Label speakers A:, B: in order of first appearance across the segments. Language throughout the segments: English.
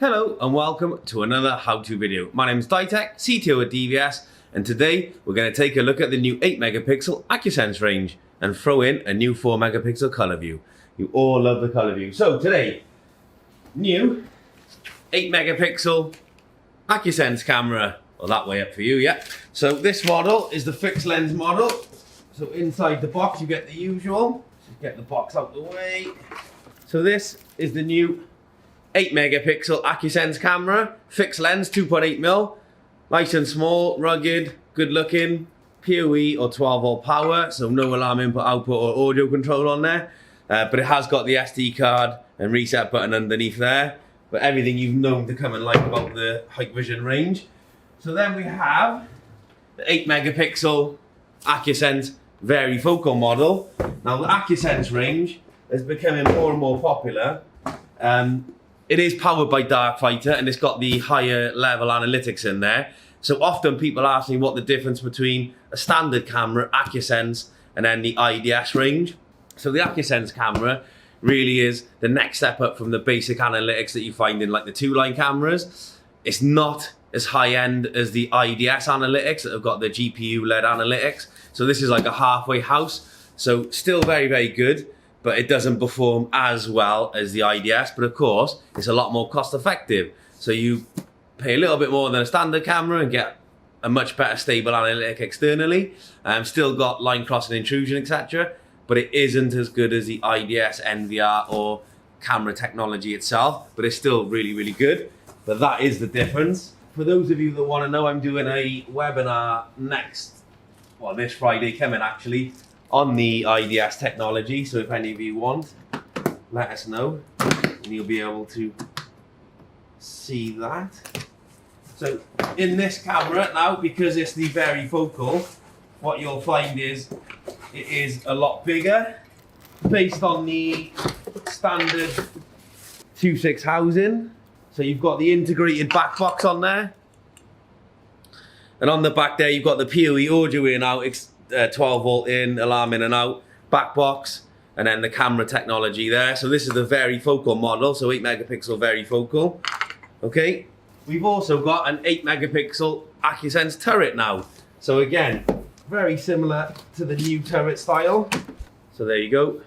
A: Hello and welcome to another how-to video. My name is DAITECH, CTO at DVS, and today we're going to take a look at the new 8 megapixel AcuSense range and throw in a new 4 megapixel color view. You all love the color view. So today, new 8 megapixel AcuSense camera. Well, that way up for you, yeah. So this model is the fixed lens model. So inside the box you get the usual. Just get the box out the way. So this is the new 8 megapixel AcuSense camera, fixed lens, 2.8mm, nice and small, rugged, good looking, PoE or 12 volt power, so no alarm input, output or audio control on there, but it has got the SD card and reset button underneath there, but everything you've known to come and like about the Hikvision range. So then we have the 8 megapixel AcuSense varifocal model. Now the AcuSense range is becoming more and more popular. It is powered by darkfighter and it's got the higher level analytics in there. So often people ask me what the difference between a standard camera, AcuSense, and then the IDS range. So the AcuSense camera really is the next step up from the basic analytics that you find in like the two-line cameras. It's not as high-end as the IDS analytics that have got the GPU-led analytics. So this is like a halfway house. So still very, very good, but it doesn't perform as well as the IDS, but of course, it's a lot more cost effective. So you pay a little bit more than a standard camera and get a much better stable analytic externally. Still got line crossing, intrusion, etc., but it isn't as good as the IDS, NVR, or camera technology itself, but it's still really, really good. But that is the difference. For those of you that want to know, I'm doing a webinar this Friday coming actually, on the IDS technology, so if any of you want, let us know and you'll be able to see that. So in this camera now, because it's the varifocal, what you'll find is it is a lot bigger based on the standard 2.6 housing. So you've got the integrated back box on there, and on the back there you've got the PoE audio in out, 12 volt in, alarm in and out, back box, and then the camera technology there. So this is the varifocal model, so 8 megapixel varifocal. Okay, we've also got an 8 megapixel AcuSense turret now. So again, very similar to the new turret style. So there you go,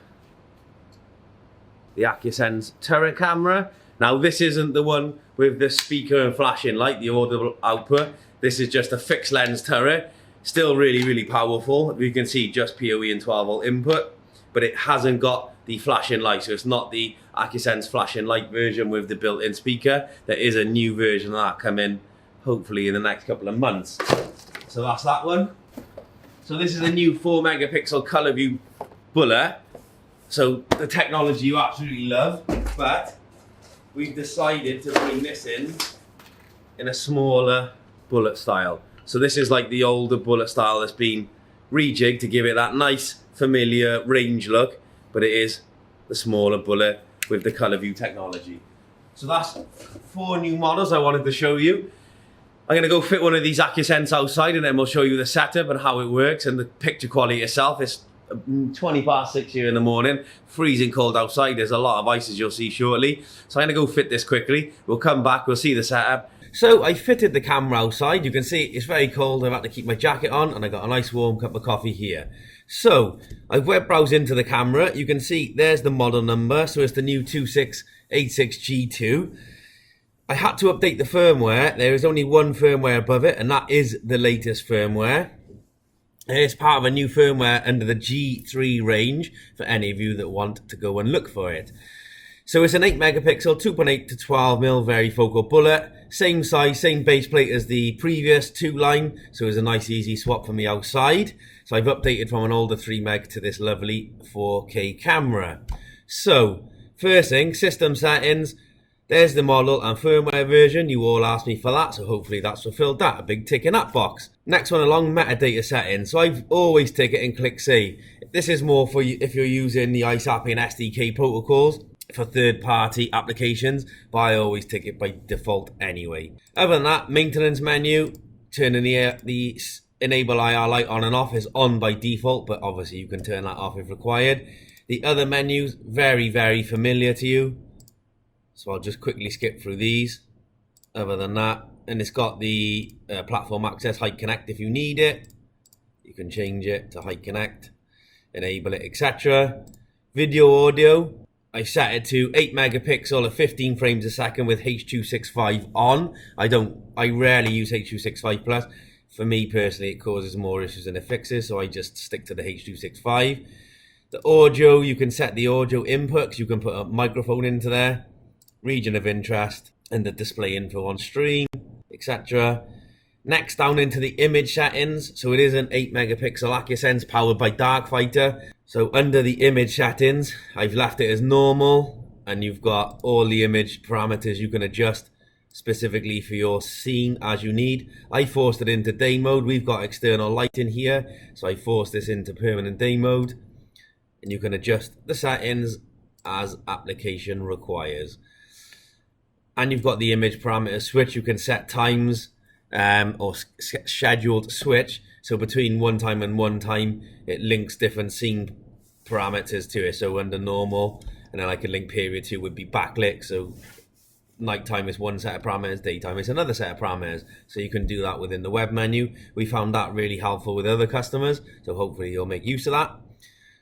A: the AcuSense turret camera. Now this isn't the one with the speaker and flashing light, the audible output. This is just a fixed lens turret. Still really, really powerful. You can see just PoE and 12 volt input, but it hasn't got the flashing light. So it's not the AcuSense flashing light version with the built-in speaker. There is a new version of that coming hopefully in the next couple of months. So that's that one. So this is a new 4 megapixel color view bullet. So the technology you absolutely love, but we've decided to bring this in a smaller bullet style. So this is like the older bullet style that's been rejigged to give it that nice, familiar range look, but it is the smaller bullet with the color view technology. So that's 4 new models I wanted to show you. I'm gonna go fit one of these AcuSense outside and then we'll show you the setup and how it works and the picture quality itself. It's 6:20 here in the morning, freezing cold outside. There's a lot of ice as you'll see shortly. So I'm gonna go fit this quickly. We'll come back, we'll see the setup. So I fitted the camera outside. You can see it's very cold. I've had to keep my jacket on and I got a nice warm cup of coffee here. So I've web browsed into the camera. You can see there's the model number. So it's the new 2686G2. I had to update the firmware. There is only one firmware above it, and that is the latest firmware. It's part of a new firmware under the G3 range for any of you that want to go and look for it. So it's an 8 megapixel, 2.8 to 12mm varifocal bullet. Same size, same base plate as the previous 2-line. So it's a nice easy swap from the outside. So I've updated from an older 3 meg to this lovely 4K camera. So first thing, system settings. There's the model and firmware version. You all asked me for that, so hopefully that's fulfilled that. A big tick in that box. Next one along, metadata settings. So I've always tick it and click save. This is more for you if you're using the ISAP and SDK protocols for third-party applications, but I always tick it by default anyway. Other than that, maintenance menu, turning the enable IR light on and off is on by default, but obviously you can turn that off if required. The other menus, very, very familiar to you. So I'll just quickly skip through these. other than that. And it's got the platform access, High Connect if you need it. You can change it to High Connect, enable it, etc. Video audio, I set it to 8 megapixel at 15 frames a second with H.265 on. I rarely use H.265 plus. For me personally, it causes more issues than it fixes, so I just stick to the H.265. The audio, you can set the audio inputs. You can put a microphone into there, region of interest, and the display info on stream, etc. Next, down into the image settings. So it is an 8 megapixel AcuSense powered by Darkfighter. So under the image settings, I've left it as normal, and you've got all the image parameters you can adjust specifically for your scene as you need. I forced it into day mode. We've got external lighting here, so I forced this into permanent day mode, and you can adjust the settings as application requires. And you've got the image parameter switch. You can set times or scheduled switch. So between one time and one time, it links different scene parameters to it. So under normal, and then I can link period 2 would be backlit. So nighttime is one set of parameters, daytime is another set of parameters. So you can do that within the web menu. We found that really helpful with other customers. So hopefully you'll make use of that.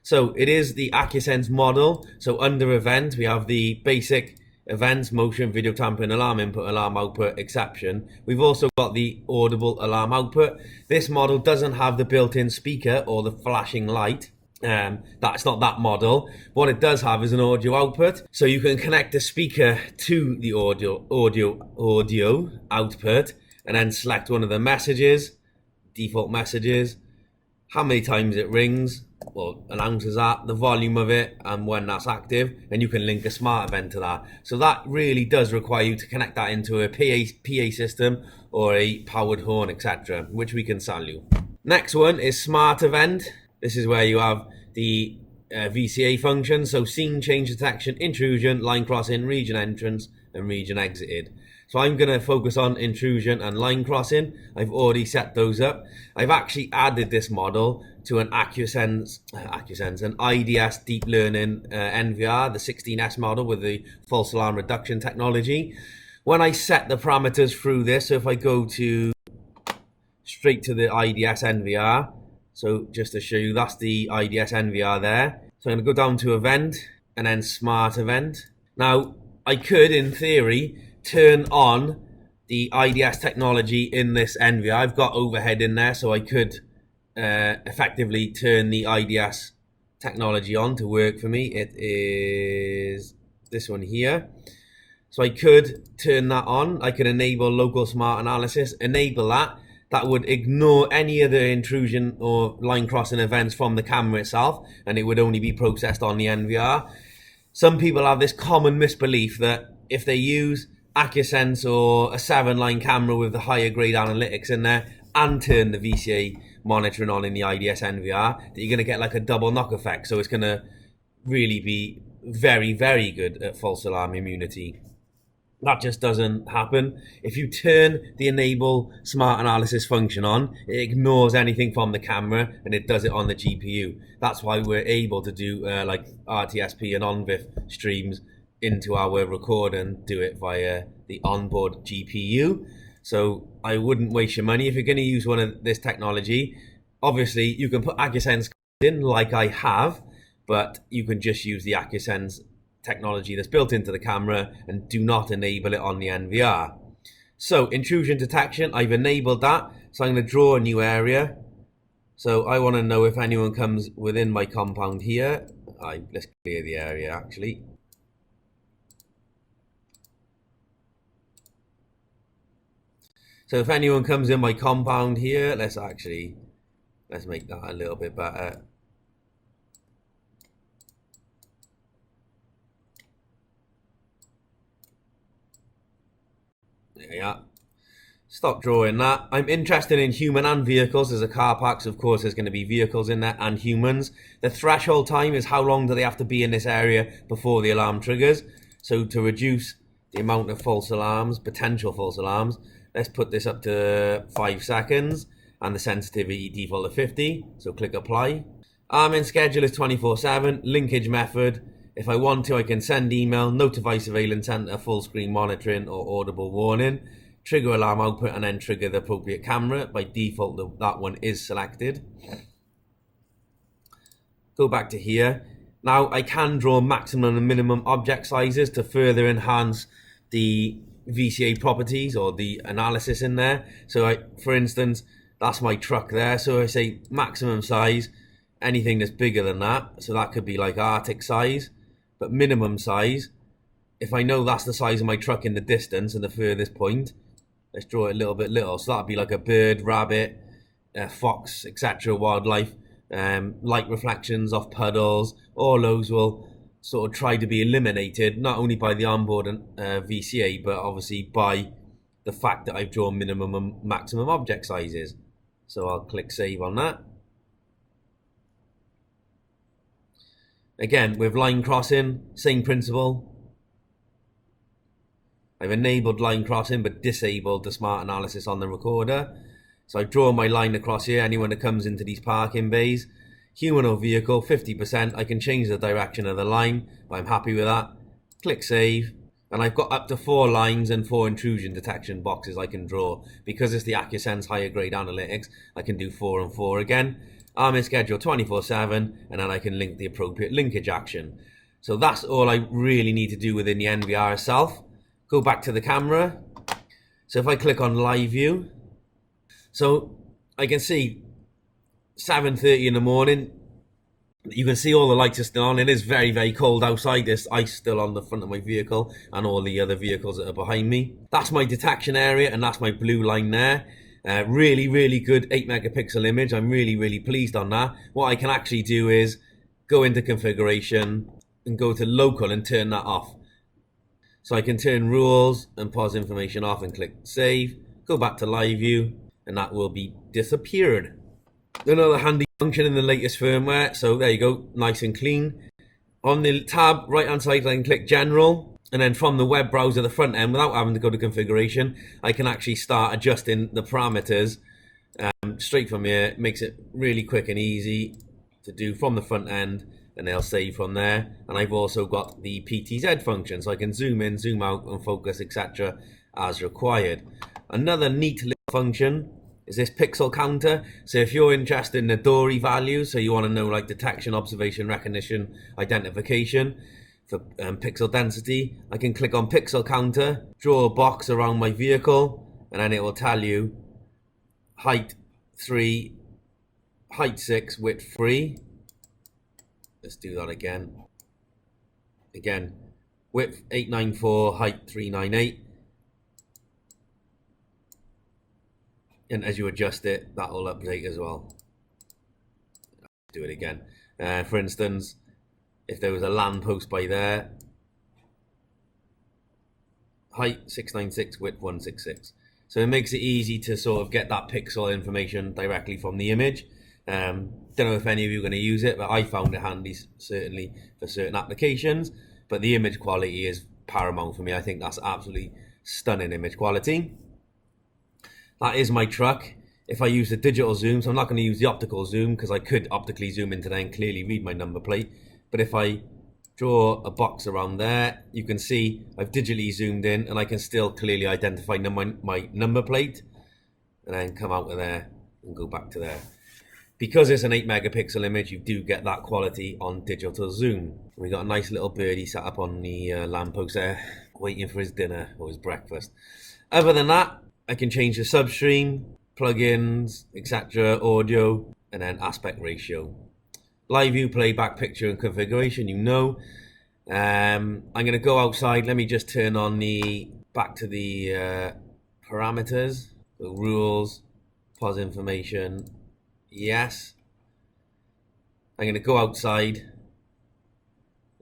A: So it is the AcuSense model. So under event, we have the basic events, motion, video tampering, alarm input, alarm output, exception. We've also got the audible alarm output. This model doesn't have the built-in speaker or the flashing light. That's not that model. What it does have is an audio output. So you can connect a speaker to the audio output and then select one of the messages, default messages, how many times it rings, or announces that, the volume of it, and when that's active, and you can link a smart event to that. So that really does require you to connect that into a PA system or a powered horn, etc., which we can sell you. Next one is smart event. This is where you have the VCA function, so scene change detection, intrusion, line crossing, region entrance, and region exited. So I'm going to focus on intrusion and line crossing. I've already set those up. I've actually added this model to an AcuSense, an IDS deep learning NVR, the 16S model with the false alarm reduction technology. When I set the parameters through this, so if I go to straight to the IDS NVR, so just to show you, that's the IDS NVR there. So I'm going to go down to event and then smart event. Now, I could, in theory, turn on the IDS technology in this NVR. I've got overhead in there, so I could effectively turn the IDS technology on to work for me. It is this one here. So I could turn that on. I could enable local smart analysis, enable that. That would ignore any other intrusion or line crossing events from the camera itself, and it would only be processed on the NVR. Some people have this common misbelief that if they use AcuSense or a 7-line camera with the higher grade analytics in there and turn the VCA monitoring on in the IDS NVR, that you're going to get like a double knock effect. So it's going to really be very, very good at false alarm immunity. That just doesn't happen. If you turn the enable smart analysis function on, it ignores anything from the camera and it does it on the GPU. That's why we're able to do like RTSP and ONVIF streams into our recorder and do it via the onboard GPU. So I wouldn't waste your money if you're going to use one of this technology. Obviously, you can put AcuSense in like I have, but you can just use the AcuSense technology that's built into the camera and do not enable it on the NVR. So intrusion detection, I've enabled that. So I'm going to draw a new area. So I want to know if anyone comes within my compound here. Let's clear the area actually. So if anyone comes in my compound here, let's make that a little bit better. There you are. Stop drawing that. I'm interested in human and vehicles. There's a car park, so of course there's going to be vehicles in there and humans. The threshold time is how long do they have to be in this area before the alarm triggers. So to reduce the amount of false alarms, potential false alarms, let's put this up to 5 seconds and the sensitivity default to 50. So click apply. Alarming schedule is 24/7. Linkage method. If I want to, I can send email, notify surveillance center, full screen monitoring, or audible warning. trigger alarm output, and then trigger the appropriate camera. By default, that one is selected. Go back to here. Now I can draw maximum and minimum object sizes to further enhance the VCA properties or the analysis in there. So for instance, that's my truck there. So I say maximum size, anything that's bigger than that. So that could be like Arctic size, but minimum size, if I know that's the size of my truck in the distance and the furthest point, let's draw it a little bit little. So that'd be like a bird, rabbit, fox, etc. wildlife. Light reflections off puddles, all those will sort of try to be eliminated, not only by the onboard VCA, but obviously by the fact that I've drawn minimum and maximum object sizes. So I'll click save on that. Again, with line crossing, same principle. I've enabled line crossing but disabled the smart analysis on the recorder. So I draw my line across here. Anyone that comes into these parking bays, human or vehicle, 50%. I can change the direction of the line, but I'm happy with that. Click save. And I've got up to 4 lines and 4 intrusion detection boxes I can draw. Because it's the AcuSense higher grade analytics, I can do 4 and 4 again. I'm in schedule 24/7, and then I can link the appropriate linkage action. So that's all I really need to do within the NVR itself. Go back to the camera. So if I click on live view, so I can see 7:30 in the morning. You can see all the lights are still on. It is very, very cold outside. There's ice still on the front of my vehicle and all the other vehicles that are behind me. That's my detection area, and that's my blue line there. Really, really good 8 megapixel image. I'm really, really pleased on that. What I can actually do is go into configuration and go to local and turn that off. So I can turn rules and pause information off and click save. Go back to live view, and that will be disappeared. Another handy function in the latest firmware. So there you go, nice and clean. On the tab right hand side, I can click general, and then from the web browser, the front end, without having to go to configuration, I can actually start adjusting the parameters straight from here. It makes it really quick and easy to do from the front end, and they'll save from there. And I've also got the PTZ function, so I can zoom in, zoom out, and focus, etc. as required. Another neat little function is this pixel counter. So if you're interested in the DORI values, so you want to know like detection, observation, recognition, identification for pixel density, I can click on pixel counter, draw a box around my vehicle, and then it will tell you height 3, height 6, width 3. Let's do that again. Again, width 894, height 398. And as you adjust it, that will update as well. Do it again. For instance, if there was a lamppost by there, height 696, width 166. So it makes it easy to sort of get that pixel information directly from the image. Don't know if any of you are going to use it, but I found it handy, certainly for certain applications. But the image quality is paramount for me. I think that's absolutely stunning image quality. That is my truck. If I use the digital zoom, so I'm not going to use the optical zoom because I could optically zoom into there and clearly read my number plate. But if I draw a box around there, you can see I've digitally zoomed in and I can still clearly identify my number plate, and then come out of there and go back to there. Because it's an 8 megapixel image, you do get that quality on digital zoom. We got a nice little birdie sat up on the lamppost there, waiting for his dinner or his breakfast. Other than that, I can change the substream, plugins, etc., audio, and then aspect ratio. Live view, playback, picture, and configuration, you know. I'm going to go outside. Let me just turn on back to the parameters. So rules, pause information, yes. I'm going to go outside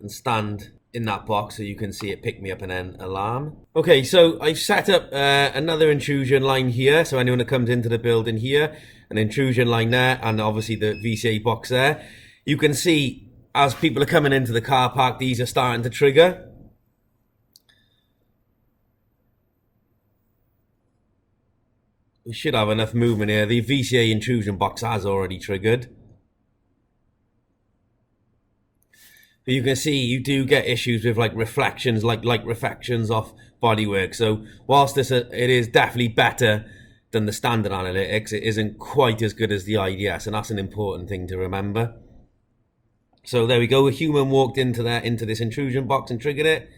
A: and stand in that box so you can see it pick me up and then alarm. Okay, so I've set up another intrusion line here. So anyone that comes into the building here, an intrusion line there, and obviously the VCA box there. You can see as people are coming into the car park, these are starting to trigger. We should have enough movement here. The VCA intrusion box has already triggered. But you can see you do get issues with like reflections, like light reflections off bodywork. So whilst it is definitely better than the standard analytics, it isn't quite as good as the IDS, and that's an important thing to remember. So there we go. A human walked into this intrusion box and triggered it.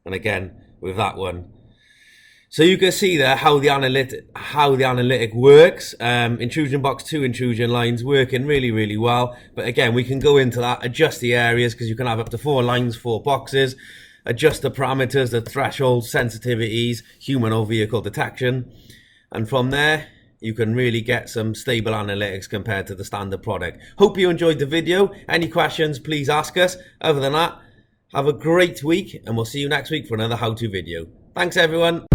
A: And again with that one. So you can see there how the analytic works. Intrusion box 2 intrusion lines working really well. But again, we can go into that, adjust the areas, because you can have up to 4 lines, 4 boxes, adjust the parameters, the thresholds, sensitivities, human or vehicle detection. And from there, you can really get some stable analytics compared to the standard product. Hope you enjoyed the video. Any questions, please ask us. Other than that, have a great week, and we'll see you next week for another how-to video. Thanks, everyone.